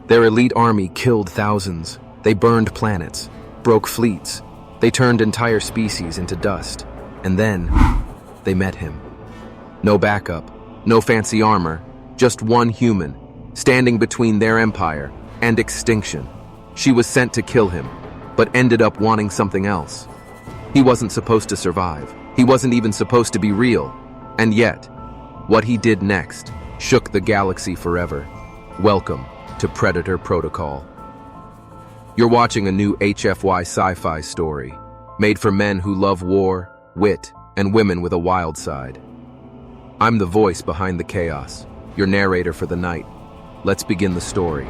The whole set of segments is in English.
Their elite army killed thousands. They burned planets, broke fleets. They turned entire species into dust. And then, they met him. No backup, no fancy armor, just one human, standing between their empire and extinction. She was sent to kill him, but ended up wanting something else. He wasn't supposed to survive. He wasn't even supposed to be real. And yet, what he did next shook the galaxy forever. Welcome to Predator Protocol. You're watching a new HFY Sci-fi story, made for men who love war, wit, and women with a wild side. I'm the voice behind the chaos, your narrator for the night. Let's begin the story.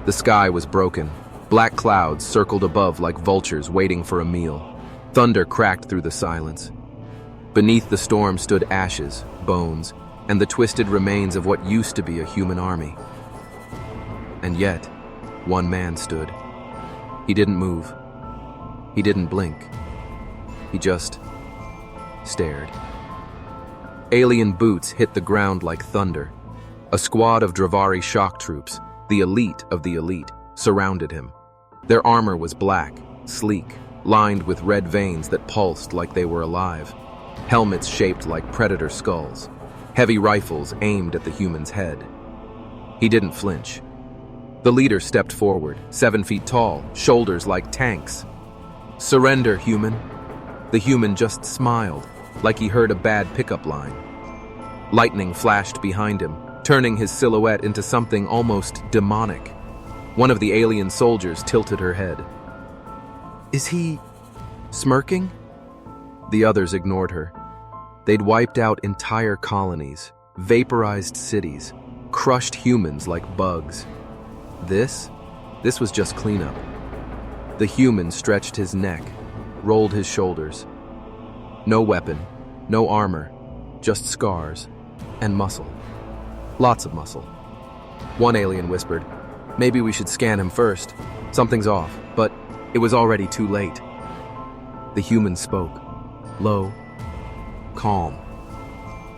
The sky was broken. Black clouds circled above like vultures waiting for a meal. Thunder cracked through the silence. Beneath the storm stood ashes, bones, and the twisted remains of what used to be a human army. And yet, one man stood. He didn't move. He didn't blink. He just stared. Alien boots hit the ground like thunder. A squad of Dravari shock troops, the elite of the elite, surrounded him. Their armor was black, sleek, lined with red veins that pulsed like they were alive. Helmets shaped like predator skulls. Heavy rifles aimed at the human's head. He didn't flinch. The leader stepped forward, 7 feet tall, shoulders like tanks. "Surrender, human." The human just smiled, like he heard a bad pickup line. Lightning flashed behind him, turning his silhouette into something almost demonic. One of the alien soldiers tilted her head. "Is he smirking?" The others ignored her. They'd wiped out entire colonies, vaporized cities, crushed humans like bugs. This was just cleanup. The human stretched his neck, rolled his shoulders. No weapon, no armor, just scars and muscle. Lots of muscle. One alien whispered, "Maybe we should scan him first. Something's off," but it was already too late. The human spoke, low, calm,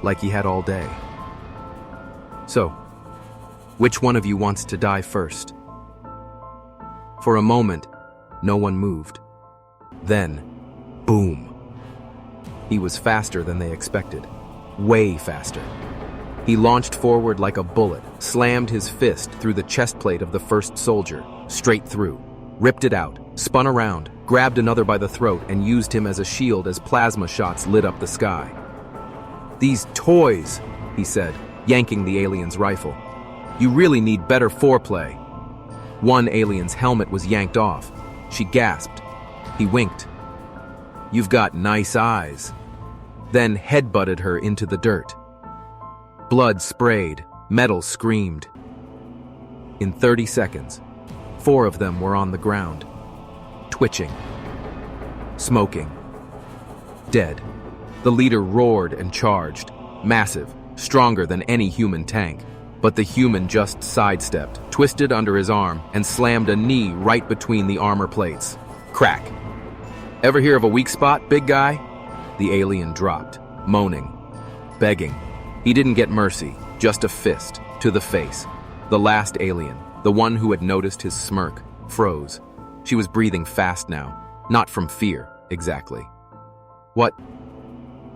like he had all day. "So, which one of you wants to die first?" For a moment, no one moved. Then, boom. He was faster than they expected. Way faster. He launched forward like a bullet, slammed his fist through the chest plate of the first soldier, straight through, ripped it out, spun around, grabbed another by the throat, and used him as a shield as plasma shots lit up the sky. "These toys," he said, yanking the alien's rifle. "You really need better foreplay." One alien's helmet was yanked off. She gasped. He winked. "You've got nice eyes." Then headbutted her into the dirt. Blood sprayed, metal screamed. In 30 seconds, 4 of them were on the ground, twitching, smoking, dead. The leader roared and charged, massive, stronger than any human tank. But the human just sidestepped, twisted under his arm, and slammed a knee right between the armor plates. Crack. "Ever hear of a weak spot, big guy?" The alien dropped, moaning, begging. He didn't get mercy, just a fist, to the face. The last alien, the one who had noticed his smirk, froze. She was breathing fast now, not from fear, exactly. What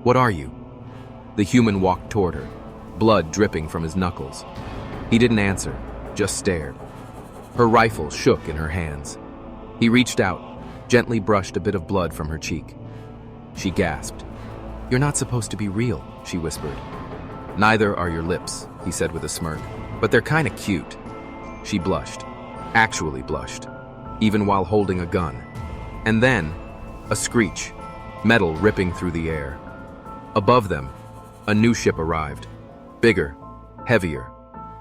are you?" The human walked toward her, blood dripping from his knuckles. He didn't answer, just stared. Her rifle shook in her hands. He reached out, gently brushed a bit of blood from her cheek. She gasped. "You're not supposed to be real," she whispered. "Neither are your lips," he said with a smirk, "but they're kinda cute." She blushed, actually blushed, even while holding a gun. And then, a screech, metal ripping through the air. Above them, a new ship arrived. Bigger, heavier.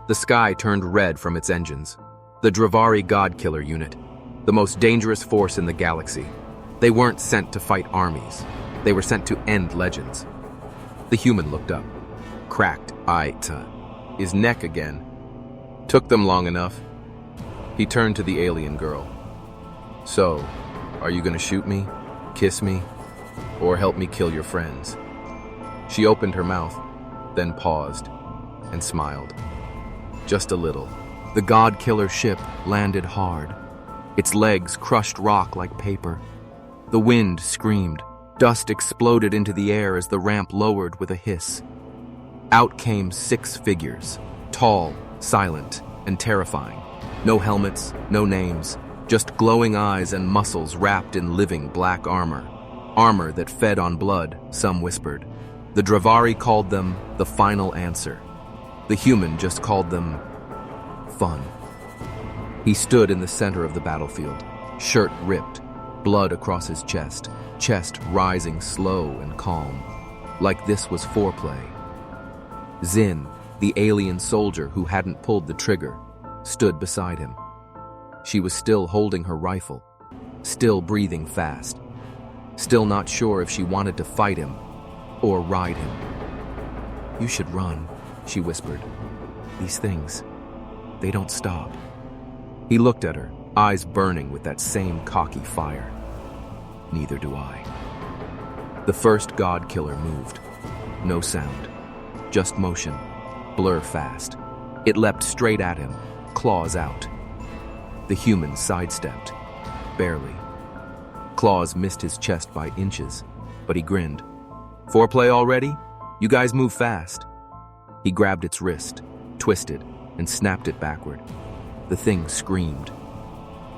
The sky turned red from its engines. The Dravari God-Killer unit, the most dangerous force in the galaxy. They weren't sent to fight armies. They were sent to end legends. The human looked up, cracked eye, his neck again. Took them long enough. He turned to the alien girl. "So, are you gonna shoot me, kiss me, or help me kill your friends?" She opened her mouth, then paused, and smiled. Just a little. The god-killer ship landed hard. Its legs crushed rock like paper. The wind screamed. Dust exploded into the air as the ramp lowered with a hiss. Out came 6 figures, tall, silent, and terrifying. No helmets, no names, just glowing eyes and muscles wrapped in living black armor. Armor that fed on blood, some whispered. The Dravari called them the final answer. The human just called them fun. He stood in the center of the battlefield, shirt ripped, blood across his chest rising slow and calm, like this was foreplay. Zin, the alien soldier who hadn't pulled the trigger, stood beside him. She was still holding her rifle, still breathing fast, still not sure if she wanted to fight him or ride him. "You should run," she whispered. "These things, they don't stop." He looked at her, eyes burning with that same cocky fire. "Neither do I." The first god killer moved. No sound, just motion, blur fast. It leapt straight at him, claws out. The human sidestepped, barely. Claws missed his chest by inches, but he grinned. "Foreplay already? You guys move fast." He grabbed its wrist, twisted, and snapped it backward. The thing screamed.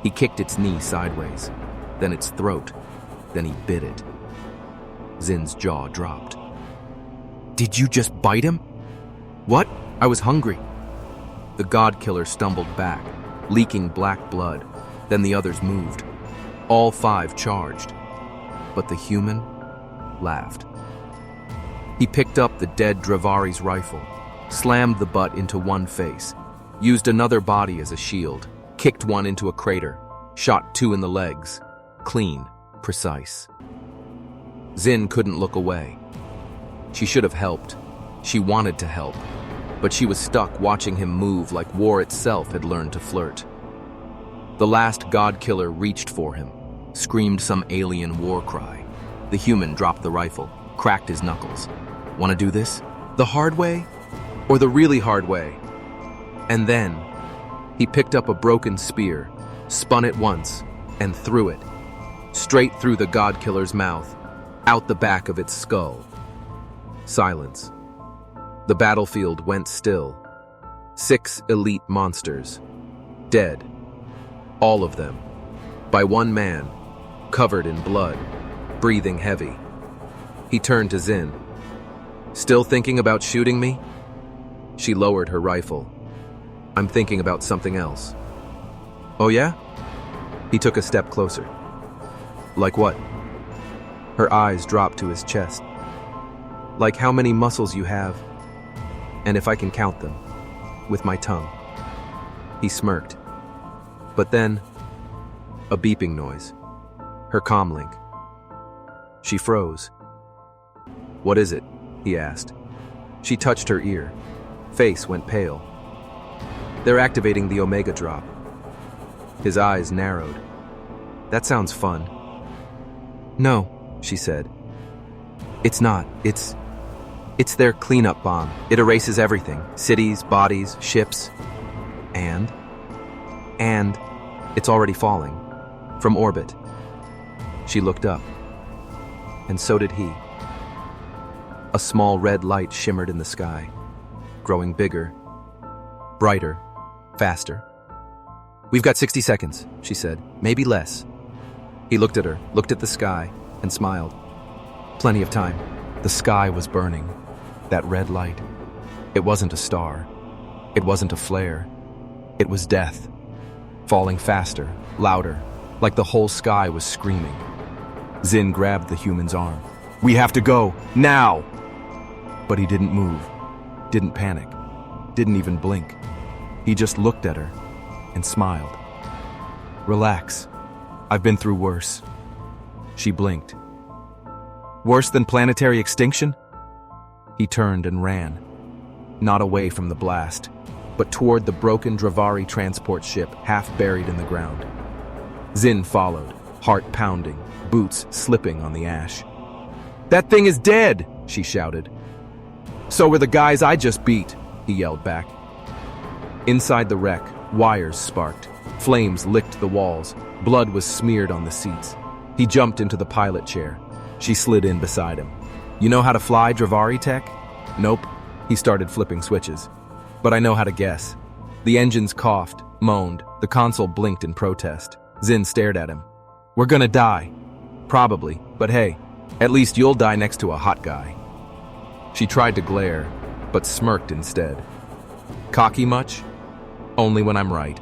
He kicked its knee sideways, then its throat, then he bit it. Zin's jaw dropped. "Did you just bite him?" "What? I was hungry." The god killer stumbled back, leaking black blood. Then the others moved. All 5 charged. But the human laughed. He picked up the dead Dravari's rifle, slammed the butt into one face, used another body as a shield, kicked one into a crater, shot 2 in the legs. Clean, precise. Zin couldn't look away. She should have helped. She wanted to help, but she was stuck watching him move like war itself had learned to flirt. The last god killer reached for him, screamed some alien war cry. The human dropped the rifle, cracked his knuckles. "Want to do this? The hard way? Or the really hard way?" And then, he picked up a broken spear, spun it once, and threw it. Straight through the god killer's mouth, out the back of its skull. Silence. The battlefield went still. 6 elite monsters. Dead. All of them. By one man, covered in blood, breathing heavy. He turned to Zin. "Still thinking about shooting me?" She lowered her rifle. "I'm thinking about something else." "Oh yeah?" He took a step closer. "Like what?" Her eyes dropped to his chest. "Like how many muscles you have, and if I can count them, with my tongue." He smirked. But then, a beeping noise. Her comlink. She froze. "What is it?" he asked. She touched her ear. Face went pale. "They're activating the Omega drop." His eyes narrowed. "That sounds fun." "No," she said. "It's not. It's their cleanup bomb. It erases everything. Cities, bodies, ships. And it's already falling. From orbit." She looked up. And so did he. A small red light shimmered in the sky, growing bigger, brighter, faster. "We've got 60 seconds, she said. "Maybe less." He looked at her, looked at the sky, and smiled. Plenty of time. The sky was burning. That red light. It wasn't a star. It wasn't a flare. It was death. Falling faster, louder, like the whole sky was screaming. Zin grabbed the human's arm. "We have to go, now!" But he didn't move, didn't panic, didn't even blink. He just looked at her and smiled. "Relax. I've been through worse." She blinked. "Worse than planetary extinction?" He turned and ran, not away from the blast, but toward the broken Dravari transport ship half buried in the ground. Zin followed, heart pounding, boots slipping on the ash. "That thing is dead!" she shouted. "So were the guys I just beat," he yelled back. Inside the wreck, Wires sparked. Flames licked the walls. Blood was smeared on the seats. He jumped into the pilot chair. She slid in beside him. "You know how to fly, Dravari Tech?" "Nope." He started flipping switches. "But I know how to guess." The engines coughed, moaned. The console blinked in protest. Zin stared at him. "We're gonna die." "Probably, but hey, at least you'll die next to a hot guy." She tried to glare, but smirked instead. "Cocky much?" "Only when I'm right."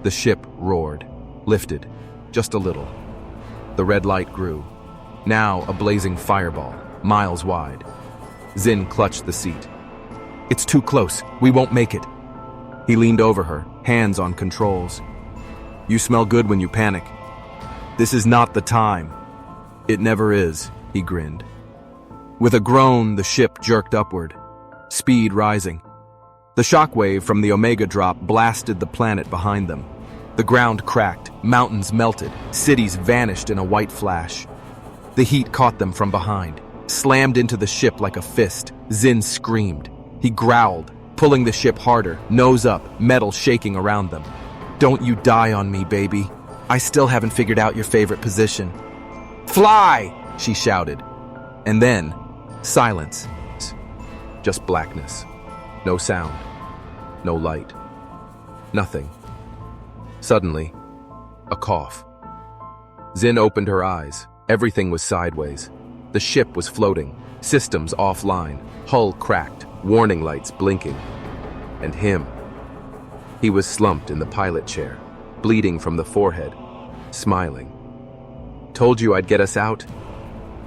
The ship roared, lifted, just a little. The red light grew. Now a blazing fireball, miles wide. Zin clutched the seat. "It's too close. We won't make it." He leaned over her, hands on controls. "You smell good when you panic. This is not the time." "It never is," he grinned. With a groan, the ship jerked upward, speed rising. The shockwave from the Omega drop blasted the planet behind them. The ground cracked, mountains melted, cities vanished in a white flash. The heat caught them from behind, slammed into the ship like a fist. Zin screamed. He growled, pulling the ship harder, nose up, metal shaking around them. "Don't you die on me, baby. I still haven't figured out your favorite position." "Fly!" she shouted. And then, silence. Just blackness. No sound. No light. Nothing. Suddenly, a cough. Zin opened her eyes. Everything was sideways. The ship was floating, systems offline, hull cracked, warning lights blinking. And him. He was slumped in the pilot chair, bleeding from the forehead, smiling. "Told you I'd get us out?"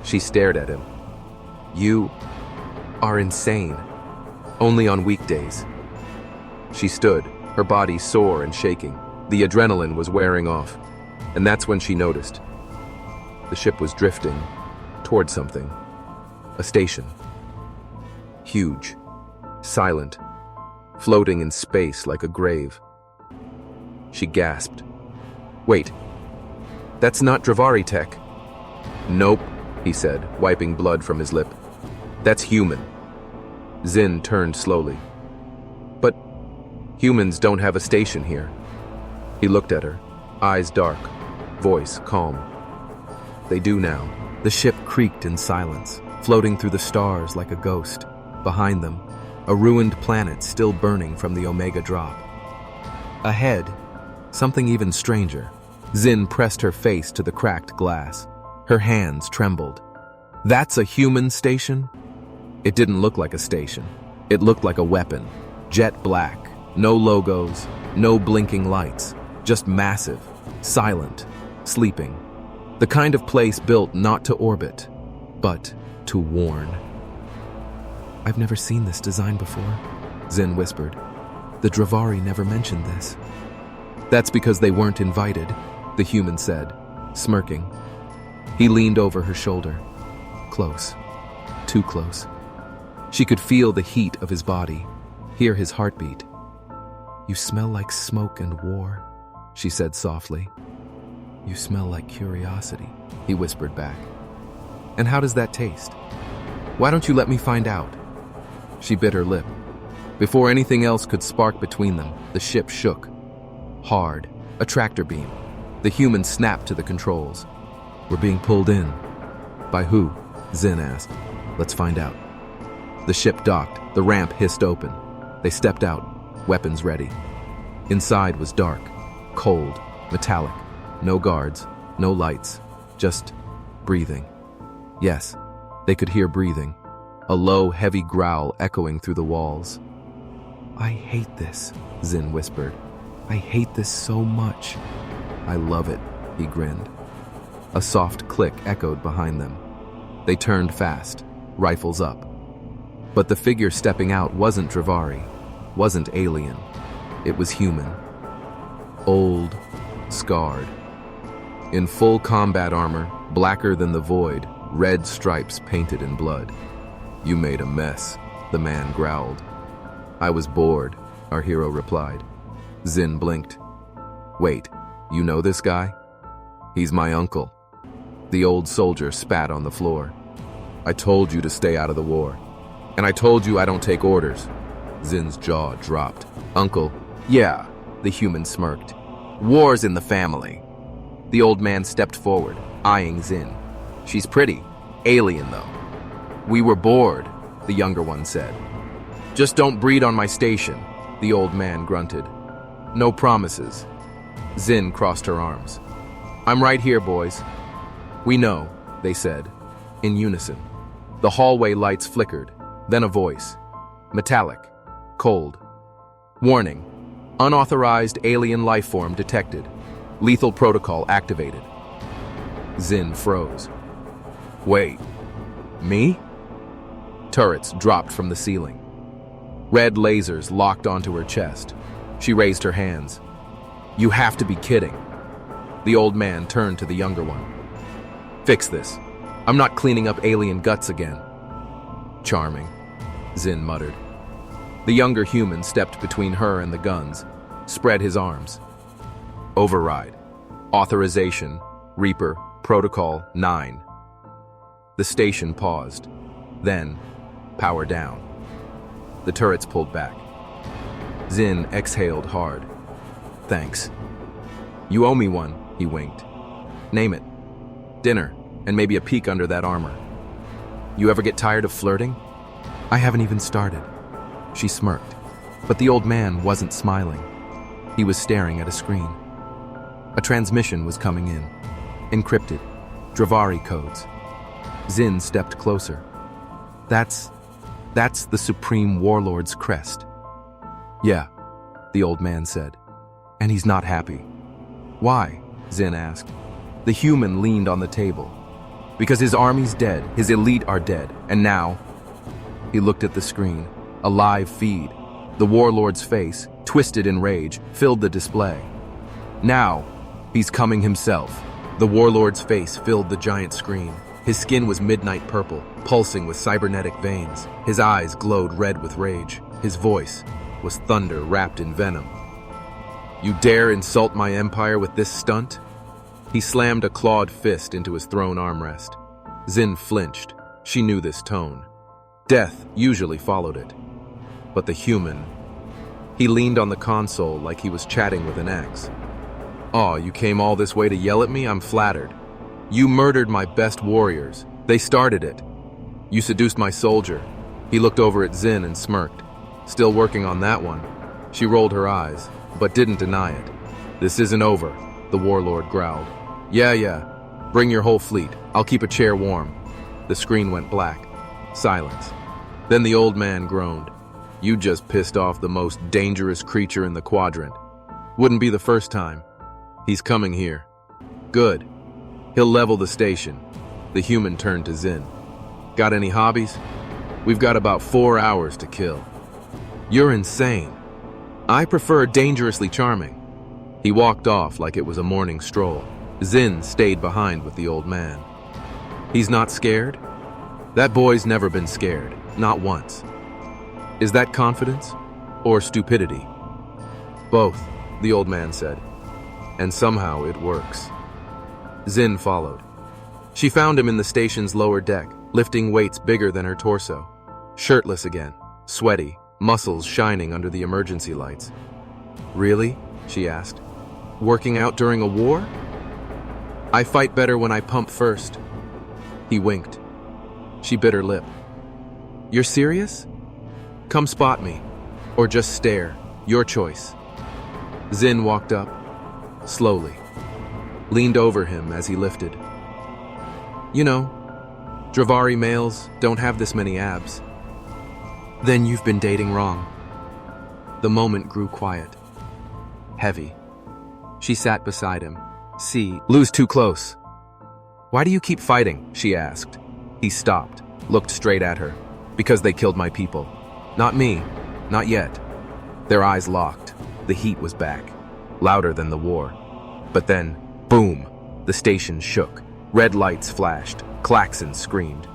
She stared at him. "You are insane. Only on weekdays." She stood, her body sore and shaking. The adrenaline was wearing off, and that's when she noticed. The ship was drifting toward something. A station. Huge, silent, floating in space like a grave. She gasped. "Wait, that's not Dravari Tech." "Nope," he said, wiping blood from his lip. "That's human." Zin turned slowly. "But humans don't have a station here." He looked at her, eyes dark, voice calm. "They do now." The ship creaked in silence, floating through the stars like a ghost. Behind them, a ruined planet still burning from the Omega drop. Ahead, something even stranger. Zin pressed her face to the cracked glass. Her hands trembled. "That's a human station?" It didn't look like a station. It looked like a weapon. Jet black, no logos, no blinking lights. Just massive, silent, sleeping. The kind of place built not to orbit, but to warn. "I've never seen this design before," Zin whispered. "The Dravari never mentioned this." "That's because they weren't invited," the human said, smirking. He leaned over her shoulder. Close. Too close. She could feel the heat of his body, hear his heartbeat. "You smell like smoke and war," she said softly. "You smell like curiosity," he whispered back. "And how does that taste? Why don't you let me find out?" She bit her lip. Before anything else could spark between them, the ship shook. Hard, a tractor beam. The human snapped to the controls. "We're being pulled in." "By who?" Zin asked. "Let's find out." The ship docked, the ramp hissed open. They stepped out, weapons ready. Inside was dark, cold, metallic. No guards, no lights, just breathing. Yes, they could hear breathing, a low, heavy growl echoing through the walls. "I hate this," Zin whispered. "I hate this so much." "I love it," he grinned. A soft click echoed behind them. They turned fast, rifles up. But the figure stepping out wasn't Dravari, wasn't alien. It was human. Old, scarred. In full combat armor, blacker than the void, red stripes painted in blood. "You made a mess," the man growled. "I was bored," our hero replied. Zin blinked. "Wait, you know this guy?" "He's my uncle." The old soldier spat on the floor. "I told you to stay out of the war. And I told you I don't take orders." Zin's jaw dropped. "Uncle?" "Yeah." The human smirked. War's in the family. The old man stepped forward, eyeing Zin. She's pretty. Alien, though. We were bored, the younger one said. Just don't breed on my station, the old man grunted. No promises. Zin crossed her arms. I'm right here, boys. We know, they said, in unison. The hallway lights flickered, then a voice. Metallic. Cold. Warning. Unauthorized alien life form detected. Lethal protocol activated. Zin froze. Wait. Me? Turrets dropped from the ceiling. Red lasers locked onto her chest. She raised her hands. You have to be kidding. The old man turned to the younger one. Fix this. I'm not cleaning up alien guts again. Charming, Zin muttered. The younger human stepped between her and the guns, spread his arms. Override. Authorization. Reaper. Protocol 9. The station paused. Then, power down. The turrets pulled back. Zin exhaled hard. Thanks. You owe me one, he winked. Name it. Dinner, and maybe a peek under that armor. You ever get tired of flirting? I haven't even started. She smirked, but the old man wasn't smiling. He was staring at a screen. A transmission was coming in. Encrypted. Dravari codes. Zin stepped closer. That's the Supreme Warlord's crest. Yeah, the old man said. And he's not happy. Why? Zin asked. The human leaned on the table. Because his army's dead, his elite are dead, and now... He looked at the screen, a live feed. The warlord's face, twisted in rage, filled the display. Now, he's coming himself. The warlord's face filled the giant screen. His skin was midnight purple, pulsing with cybernetic veins. His eyes glowed red with rage. His voice was thunder wrapped in venom. You dare insult my empire with this stunt? He slammed a clawed fist into his throne armrest. Zin flinched. She knew this tone. Death usually followed it. But the human... He leaned on the console like he was chatting with an ex. "Aw, you came all this way to yell at me? I'm flattered. You murdered my best warriors. They started it. You seduced my soldier." He looked over at Zin and smirked. Still working on that one. She rolled her eyes, but didn't deny it. "This isn't over," the warlord growled. Yeah. Bring your whole fleet. I'll keep a chair warm." The screen went black. Silence. Then the old man groaned. "You just pissed off the most dangerous creature in the quadrant. Wouldn't be the first time. He's coming here." "Good. He'll level the station." The human turned to Zin. "Got any hobbies? We've got about 4 hours to kill." "You're insane. I prefer dangerously charming." He walked off like it was a morning stroll. Zin stayed behind with the old man. "He's not scared?" "That boy's never been scared. Not once." "Is that confidence or stupidity?" "Both," the old man said. "And somehow it works." Zin followed. She found him in the station's lower deck, lifting weights bigger than her torso. Shirtless again, sweaty, muscles shining under the emergency lights. "Really?" she asked. "Working out during a war?" "I fight better when I pump first." He winked. She bit her lip. "You're serious? Come spot me, or just stare. Your choice." Zin walked up, slowly, leaned over him as he lifted. "You know, Dravari males don't have this many abs." "Then you've been dating wrong." The moment grew quiet, heavy. She sat beside him. "See, lose too close." "Why do you keep fighting?" she asked. He stopped, looked straight at her. "Because they killed my people." "Not me. Not yet." Their eyes locked. The heat was back, louder than the war. But then, boom, the station shook. Red lights flashed. Klaxons screamed.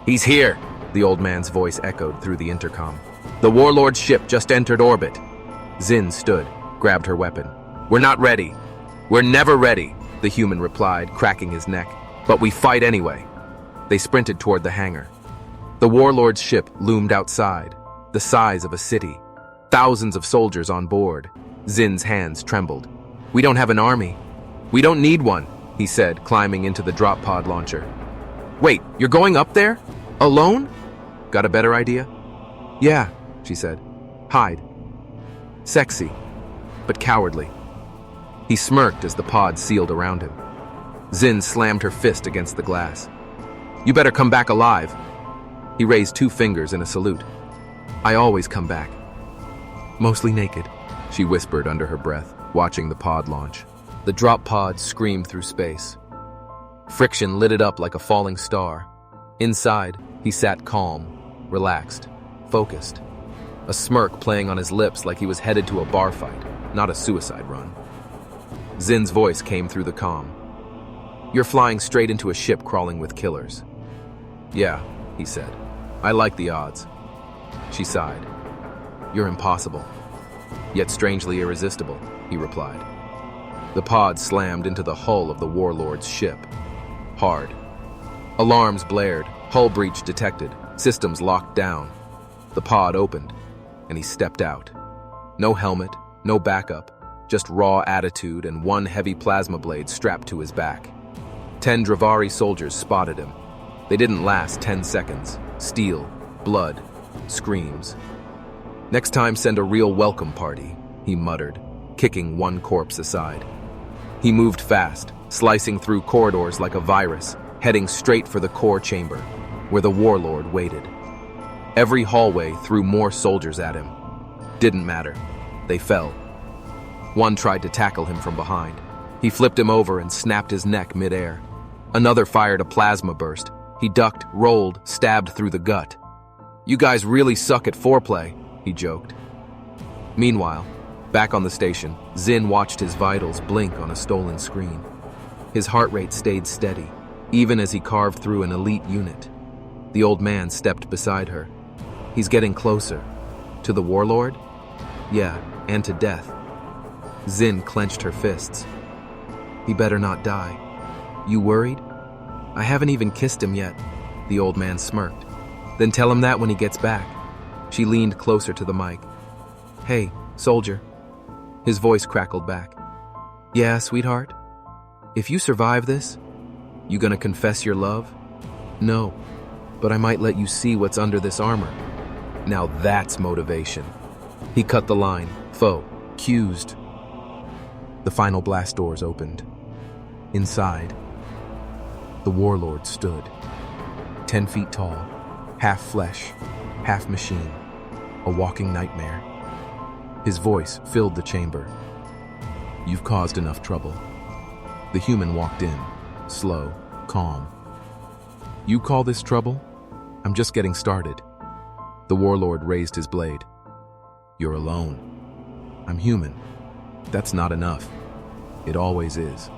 "He's here!" The old man's voice echoed through the intercom. "The warlord's ship just entered orbit." Zin stood, grabbed her weapon. "We're not ready." "We're never ready," the human replied, cracking his neck. "But we fight anyway." They sprinted toward the hangar. The warlord's ship loomed outside, the size of a city. Thousands of soldiers on board. Zin's hands trembled. "We don't have an army." "We don't need one," he said, climbing into the drop pod launcher. "Wait, you're going up there? Alone?" "Got a better idea?" "Yeah," she said. "Hide. Sexy, but cowardly." He smirked as the pod sealed around him. Zin slammed her fist against the glass. "You better come back alive." He raised 2 fingers in a salute. "I always come back. Mostly naked," she whispered under her breath, watching the pod launch. The drop pod screamed through space. Friction lit it up like a falling star. Inside, he sat calm, relaxed, focused. A smirk playing on his lips like he was headed to a bar fight, not a suicide run. Zin's voice came through the comm. "You're flying straight into a ship crawling with killers." "Yeah," he said. "I like the odds." She sighed. "You're impossible, yet strangely irresistible," he replied. The pod slammed into the hull of the warlord's ship. Hard. Alarms blared, hull breach detected, systems locked down. The pod opened, and he stepped out. No helmet, no backup, just raw attitude and 1 heavy plasma blade strapped to his back. 10 Dravari soldiers spotted him. They didn't last 10 seconds. Steel, blood, screams. "Next time send a real welcome party," he muttered, kicking 1 corpse aside. He moved fast, slicing through corridors like a virus, heading straight for the core chamber, where the warlord waited. Every hallway threw more soldiers at him. Didn't matter. They fell. One tried to tackle him from behind. He flipped him over and snapped his neck midair. Another fired a plasma burst. He ducked, rolled, stabbed through the gut. "You guys really suck at foreplay," he joked. Meanwhile, back on the station, Zin watched his vitals blink on a stolen screen. His heart rate stayed steady, even as he carved through an elite unit. The old man stepped beside her. "He's getting closer. To the warlord? Yeah, and to death." Zin clenched her fists. "He better not die." "You worried?" "I haven't even kissed him yet," the old man smirked. "Then tell him that when he gets back." She leaned closer to the mic. "Hey, soldier." His voice crackled back. "Yeah, sweetheart? If you survive this, you gonna confess your love?" "No, but I might let you see what's under this armor." Now that's motivation. He cut the line. Foe, accused. The final blast doors opened. Inside, the warlord stood. 10 feet tall, half flesh, half machine, a walking nightmare. His voice filled the chamber. "You've caused enough trouble." The human walked in, slow, calm. "You call this trouble? I'm just getting started." The warlord raised his blade. "You're alone. I'm human. That's not enough. It always is."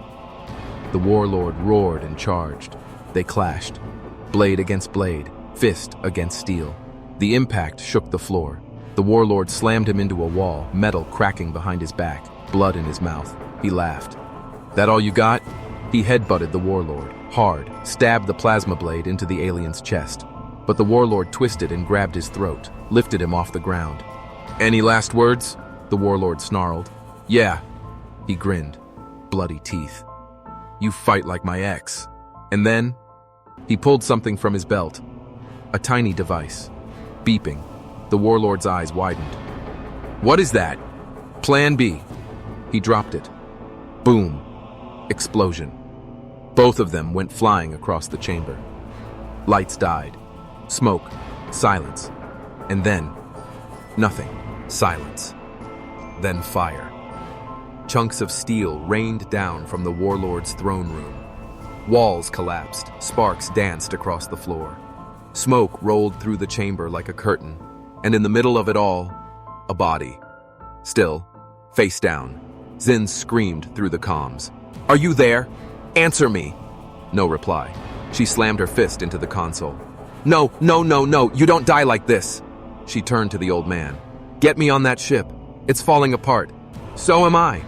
The warlord roared and charged. They clashed, blade against blade, fist against steel. The impact shook the floor. The warlord slammed him into a wall, metal cracking behind his back, blood in his mouth. He laughed. "That all you got?" He headbutted the warlord, hard, stabbed the plasma blade into the alien's chest. But the warlord twisted and grabbed his throat, lifted him off the ground. "Any last words?" the warlord snarled. "Yeah." He grinned, bloody teeth. "You fight like my ex." And then, he pulled something from his belt. A tiny device. Beeping. The warlord's eyes widened. "What is that?" "Plan B." He dropped it. Boom. Explosion. Both of them went flying across the chamber. Lights died. Smoke. Silence. And then, nothing. Silence. Then fire. Chunks of steel rained down from the warlord's throne room. Walls collapsed. Sparks danced across the floor. Smoke rolled through the chamber like a curtain. And in the middle of it all, a body. Still, face down. Zin screamed through the comms. "Are you there? Answer me!" No reply. She slammed her fist into the console. "No, no, no, no, you don't die like this!" She turned to the old man. "Get me on that ship. It's falling apart. So am I."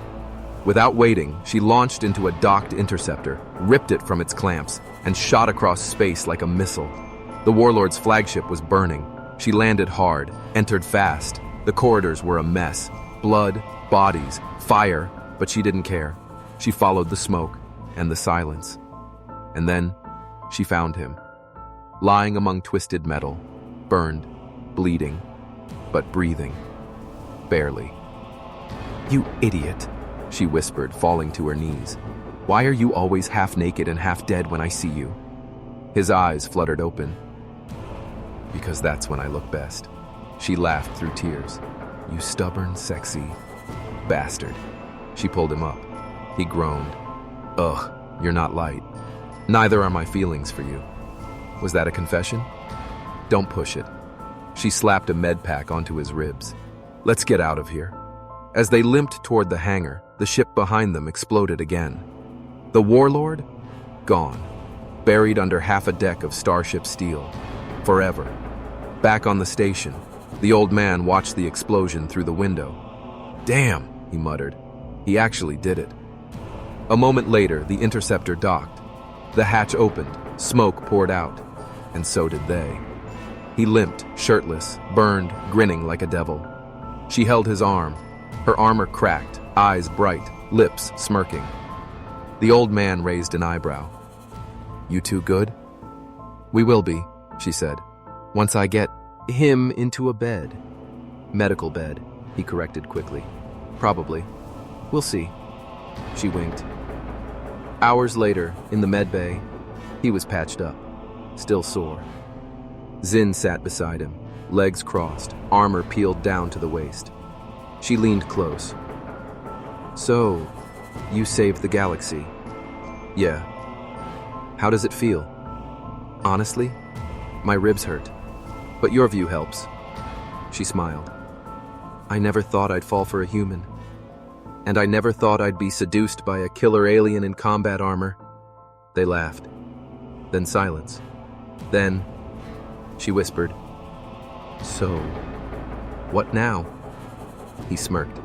Without waiting, she launched into a docked interceptor, ripped it from its clamps, and shot across space like a missile. The warlord's flagship was burning. She landed hard, entered fast. The corridors were a mess. Blood, bodies, fire, but she didn't care. She followed the smoke and the silence. And then she found him, lying among twisted metal, burned, bleeding, but breathing. Barely. "You idiot," she whispered, falling to her knees. "Why are you always half naked and half dead when I see you?" His eyes fluttered open. "Because that's when I look best." She laughed through tears. "You stubborn, sexy bastard." She pulled him up. He groaned. "Ugh, you're not light. Neither are my feelings for you." Was that a confession? "Don't push it." She slapped a med pack onto his ribs. "Let's get out of here." As they limped toward the hangar, the ship behind them exploded again. The warlord? Gone. Buried under half a deck of starship steel. Forever. Back on the station, the old man watched the explosion through the window. "Damn," he muttered. He actually did it. A moment later, the interceptor docked. The hatch opened, smoke poured out, and so did they. He limped, shirtless, burned, grinning like a devil. She held his arm. Her armor cracked, eyes bright, lips smirking. The old man raised an eyebrow. "You two good?" "We will be," she said. "Once I get him into a bed." "Medical bed," he corrected quickly. "Probably. We'll see." She winked. Hours later, in the med bay, he was patched up, still sore. Zin sat beside him, legs crossed, armor peeled down to the waist. She leaned close. "So, you saved the galaxy?" "Yeah." "How does it feel?" "Honestly, my ribs hurt. But your view helps." She smiled. "I never thought I'd fall for a human. And I never thought I'd be seduced by a killer alien in combat armor." They laughed. Then silence. Then, she whispered, "So, what now?" He smirked.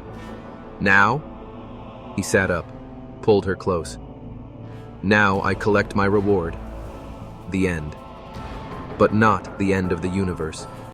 "Now?" He sat up, pulled her close. "Now I collect my reward. The end. But not the end of the universe."